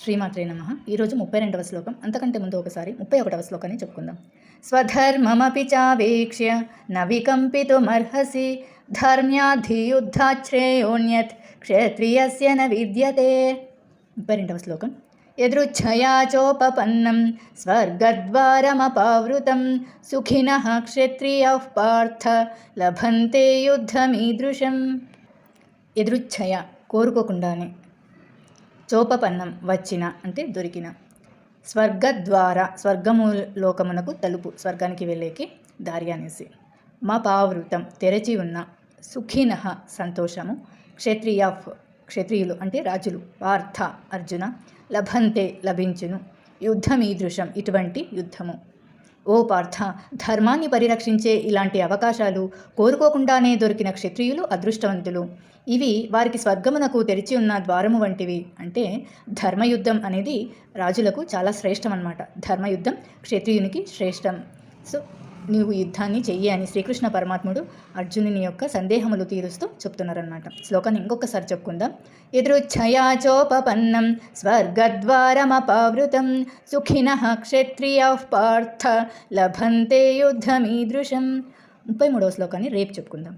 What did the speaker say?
శ్రీమాత్రే నమః. ఈరోజు 32వ శ్లోకం. అంతకంటే ముందు ఒకసారి 31వ శ్లోకాన్ని చెప్పుకుందాం. స్వధర్మమపి చావేక్ష్య న వికంపితుమర్హసి ధర్మ్యాధియుద్ధాశ్రేయోన్యత్ క్షత్రియస్య న విద్యతే. 32వ శ్లోకం. యదృచ్ఛయా చోపపన్నం స్వర్గద్వారమపావృతం సుఖినః క్షత్రియాః పార్థ లభంతే యుద్ధమీదృశం. యదృచ్ఛయ కోరుకోకుండానే, చోపపన్నం వచ్చిన అంటే దొరికిన, స్వర్గద్వార స్వర్గము లోకమునకు తలుపు, స్వర్గానికి వెళ్ళేకి దారి అనేసి, మా పావృతం తెరచి ఉన్న, సుఖినః సంతోషము, క్షత్రియులు అంటే రాజులు, పార్థ అర్జున, లభంతే లభించును, యుద్ధమీదృశం ఇటువంటి యుద్ధము. ఓ పార్థ, ధర్మాన్ని పరిరక్షించే ఇలాంటి అవకాశాలు కోరుకోకుండానే దొరికిన క్షత్రియులు అదృష్టవంతులు. ఇవి వారికి స్వర్గమునకు తెరిచి ఉన్న ద్వారము వంటివి. అంటే ధర్మయుద్ధం అనేది రాజులకు చాలా శ్రేష్టం అన్నమాట. ధర్మయుద్ధం క్షత్రియునికి శ్రేష్టం. సో నీవు యుద్ధాన్ని చెయ్యి అని శ్రీకృష్ణ పరమాత్ముడు అర్జునుని యొక్క సందేహములు తీరుస్తూ చెప్తున్నారన్నమాట. శ్లోకాన్ని ఇంకొకసారి చెప్పుకుందాం. యదృచ్ఛయా చోపపన్నం స్వర్గద్వారమపావృతం సుఖినః క్షత్రియాః పార్థ లభంతే యుద్ధమీదృశం. 33వ శ్లోకాన్ని రేపు చెప్పుకుందాం.